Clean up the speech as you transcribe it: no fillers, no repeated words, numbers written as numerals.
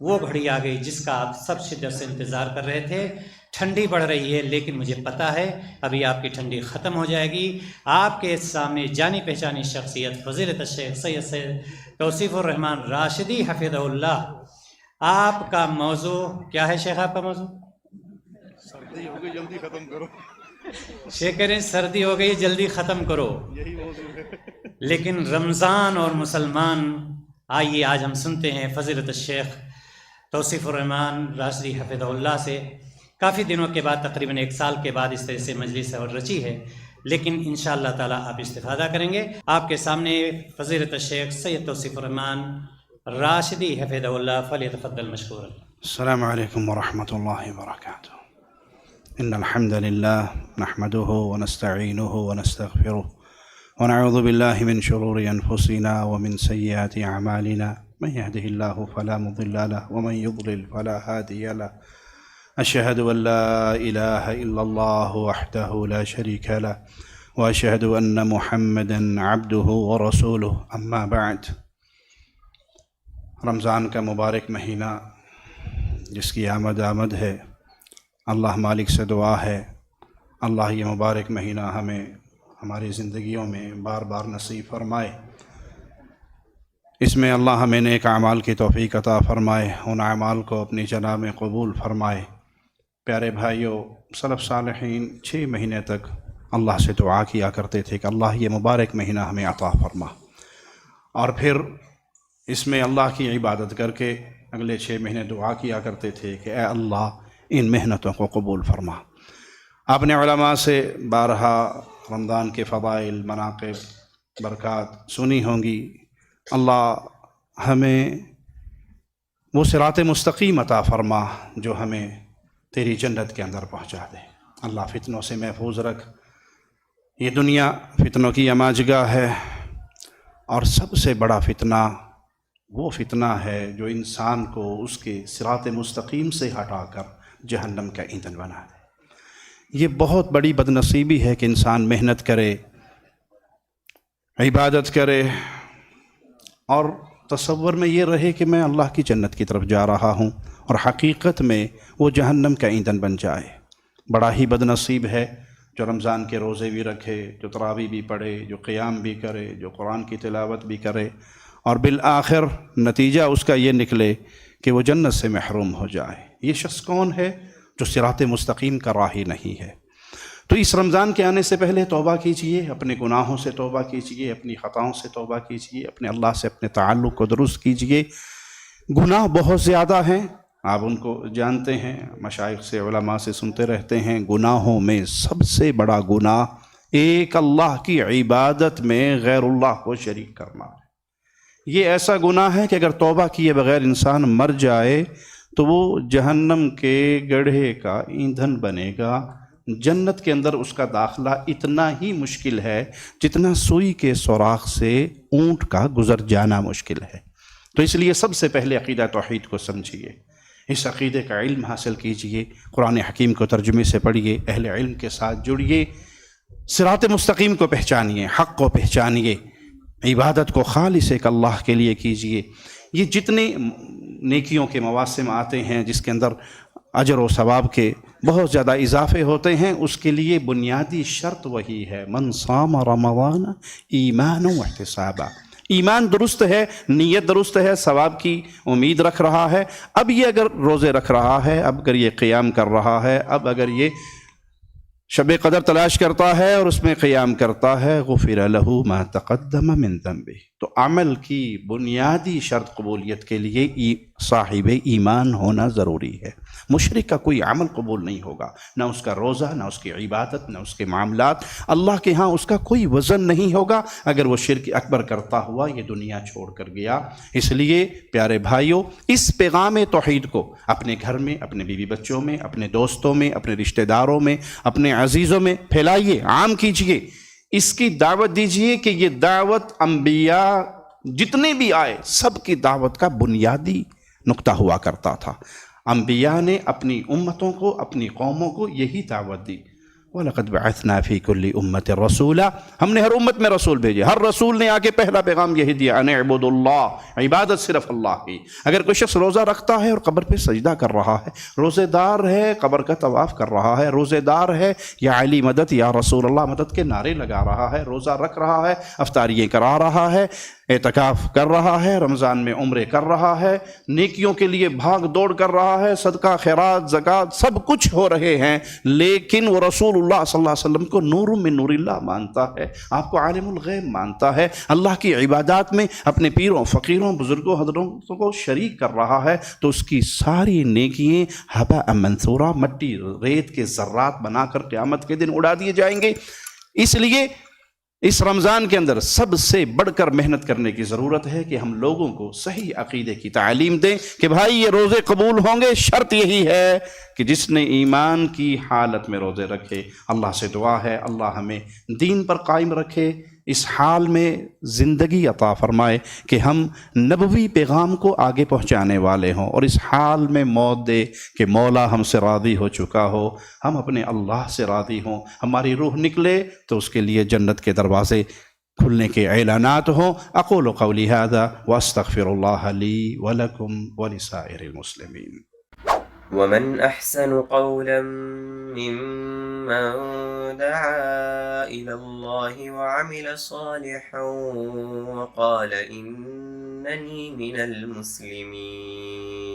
وہ گھڑی آ گئی جس کا آپ سب شدت سے انتظار کر رہے تھے۔ ٹھنڈی بڑھ رہی ہے لیکن مجھے پتہ ہے ابھی آپ کی ٹھنڈی ختم ہو جائے گی۔ آپ کے سامنے جانی پہچانی شخصیت فضیلت الشیخ سید توصیف الرحمن راشدی حفظہ اللہ، آپ کا موضوع کیا ہے شیخ؟ آپ کا موضوع سردی ہو گئی جلدی ختم کرو۔ شیخ کہہ رہے ہیں سردی ہو گئی جلدی ختم کرو، یہی موضوع ہے۔ لیکن رمضان اور مسلمان، آئیے آج ہم سنتے ہیں فضیلت الشیخ توصیف الرحمن راشدی حفظہ اللہ سے۔ کافی دنوں کے بعد، تقریباً 1 سال کے بعد اس طرح سے مجلس اور رچی ہے، لیکن انشاءاللہ تعالیٰ آپ استفادہ کریں گے۔ آپ کے سامنے فضیلت الشیخ سید توصیف الرحمن راشدی حفظہ اللہ، فلیتفضل مشکورا۔ السلام علیکم ورحمۃ اللہ وبرکاتہ۔ ان الحمد للہ نحمده ونستعینه ونستغفره ونعوذ باللہ من شرور انفسنا ومن سیئات اعمالنا، من يهده الله فلا مضل له ومن يضلل فلا هادي له، اشهد ان لا اله الا الله وحده لا شريك له واشهد ان محمدا عبده ورسوله، اما بعد۔ رمضان کا مبارک مہینہ جس کی آمد ہے، اللہ مالک سے دعا ہے اللہ یہ مبارک مہینہ ہمیں ہماری زندگیوں میں بار بار نصیب فرمائے۔ اس میں اللہ ہمیں نیک اعمال کی توفیق عطا فرمائے، ان اعمال کو اپنی جناب میں قبول فرمائے۔ پیارے بھائیوں، سلف صالحین 6 مہینے تک اللہ سے دعا کیا کرتے تھے کہ اللہ یہ مبارک مہینہ ہمیں عطا فرما، اور پھر اس میں اللہ کی عبادت کر کے اگلے 6 مہینے دعا کیا کرتے تھے کہ اے اللہ ان محنتوں کو قبول فرما۔ آپ نے علماء سے بارہا رمضان کے فضائل، مناقب، برکات سنی ہوں گی۔ اللہ ہمیں وہ صراط مستقیم عطا فرما جو ہمیں تیری جنت کے اندر پہنچا دے۔ اللہ فتنوں سے محفوظ رکھ۔ یہ دنیا فتنوں کی اماجگاہ ہے، اور سب سے بڑا فتنہ وہ فتنہ ہے جو انسان کو اس کے صراط مستقیم سے ہٹا کر جہنم کا ایندھن بنا دے۔ یہ بہت بڑی بدنصیبی ہے کہ انسان محنت کرے، عبادت کرے، اور تصور میں یہ رہے کہ میں اللہ کی جنت کی طرف جا رہا ہوں، اور حقیقت میں وہ جہنم کا ایندھن بن جائے۔ بڑا ہی بدنصیب ہے جو رمضان کے روزے بھی رکھے، جو تراویح بھی پڑھے، جو قیام بھی کرے، جو قرآن کی تلاوت بھی کرے، اور بالآخر نتیجہ اس کا یہ نکلے کہ وہ جنت سے محروم ہو جائے۔ یہ شخص کون ہے؟ جو صراط مستقیم کا راہی نہیں ہے۔ تو اس رمضان کے آنے سے پہلے توبہ کیجئے، اپنے گناہوں سے توبہ کیجئے، اپنی خطاؤں سے توبہ کیجئے، اپنے اللہ سے اپنے تعلق کو درست کیجئے۔ گناہ بہت زیادہ ہیں، آپ ان کو جانتے ہیں، مشائخ سے، علماء سے سنتے رہتے ہیں۔ گناہوں میں سب سے بڑا گناہ ایک اللہ کی عبادت میں غیر اللہ کو شریک کرنا ہے۔ یہ ایسا گناہ ہے کہ اگر توبہ کیے بغیر انسان مر جائے تو وہ جہنم کے گڑھے کا ایندھن بنے گا۔ جنت کے اندر اس کا داخلہ اتنا ہی مشکل ہے جتنا سوئی کے سوراخ سے اونٹ کا گزر جانا مشکل ہے۔ تو اس لیے سب سے پہلے عقیدہ توحید کو سمجھیے، اس عقیدے کا علم حاصل کیجئے، قرآن حکیم کو ترجمے سے پڑھیے، اہل علم کے ساتھ جڑیے، صراط مستقیم کو پہچانیے، حق کو پہچانیے، عبادت کو خالص ایک اللہ کے لیے کیجئے۔ یہ جتنے نیکیوں کے مواسم آتے ہیں جس کے اندر اجر و ثواب کے بہت زیادہ اضافے ہوتے ہیں، اس کے لیے بنیادی شرط وہی ہے، من صام رمضان ایمانا واحتسابا۔ ایمان درست ہے، نیت درست ہے، ثواب کی امید رکھ رہا ہے، اب یہ اگر روزے رکھ رہا ہے، اب اگر یہ قیام کر رہا ہے، اب اگر یہ شب قدر تلاش کرتا ہے اور اس میں قیام کرتا ہے، غفر له ما تقدم من ذنبه۔ تو عمل کی بنیادی شرط قبولیت کے لیے صاحب ایمان ہونا ضروری ہے۔ مشرک کا کوئی عمل قبول نہیں ہوگا، نہ اس کا روزہ، نہ اس کی عبادت، نہ اس کے معاملات، اللہ کے ہاں اس کا کوئی وزن نہیں ہوگا اگر وہ شرک اکبر کرتا ہوا یہ دنیا چھوڑ کر گیا۔ اس لیے پیارے بھائیوں، اس پیغام توحید کو اپنے گھر میں، اپنے بیوی بچوں میں، اپنے دوستوں میں، اپنے رشتہ داروں میں، اپنے عزیزوں میں پھیلائیے، عام کیجئے، اس کی دعوت دیجئے کہ یہ دعوت انبیاء جتنے بھی آئے سب کی دعوت کا بنیادی نقطہ ہوا کرتا تھا۔ انبیاء نے اپنی امتوں کو، اپنی قوموں کو یہی دعوت دی۔ وَلَقَدْ بَعَثْنَا فِي كُلِّ أُمَّةٍ رَسُولًا، ہم نے ہر امت میں رسول بھیجے، ہر رسول نے آگے پہلا پیغام یہی دیا، ان اعبدوا اللہ، عبادت صرف اللہ کی۔ اگر کوئی شخص روزہ رکھتا ہے اور قبر پہ سجدہ کر رہا ہے، روزے دار ہے قبر کا طواف کر رہا ہے، روزے دار ہے یا علی مدد یا رسول اللہ مدد کے نعرے لگا رہا ہے، روزہ رکھ رہا ہے، افطاریاں کرا رہا ہے، اعتکاف کر رہا ہے، رمضان میں عمرے کر رہا ہے، نیکیوں کے لیے بھاگ دوڑ کر رہا ہے، صدقہ خیرات زکوٰۃ سب کچھ ہو رہے ہیں، لیکن وہ رسول اللہ صلی اللہ علیہ وسلم کو نور من نور اللہ مانتا ہے، آپ کو عالم الغیب مانتا ہے، اللہ کی عبادات میں اپنے پیروں فقیروں بزرگوں حضرتوں کو شریک کر رہا ہے، تو اس کی ساری نیکییں ہباء منثورا، مٹی ریت کے ذرات بنا کر قیامت کے دن اڑا دیے جائیں گے۔ اس لیے اس رمضان کے اندر سب سے بڑھ کر محنت کرنے کی ضرورت ہے کہ ہم لوگوں کو صحیح عقیدے کی تعلیم دیں کہ بھائی یہ روزے قبول ہوں گے، شرط یہی ہے کہ جس نے ایمان کی حالت میں روزے رکھے۔ اللہ سے دعا ہے اللہ ہمیں دین پر قائم رکھے، اس حال میں زندگی عطا فرمائے کہ ہم نبوی پیغام کو آگے پہنچانے والے ہوں، اور اس حال میں موت دے کہ مولا ہم سے راضی ہو چکا ہو، ہم اپنے اللہ سے راضی ہوں، ہماری روح نکلے تو اس کے لیے جنت کے دروازے کھلنے کے اعلانات ہوں۔ اقول قولی ھذا واستغفر اللہ لی ولکم ولسائر المسلمین۔ ومن أحسن قولا ممن دعا إلى الله وعمل صالحا وقال إنني من المسلمين۔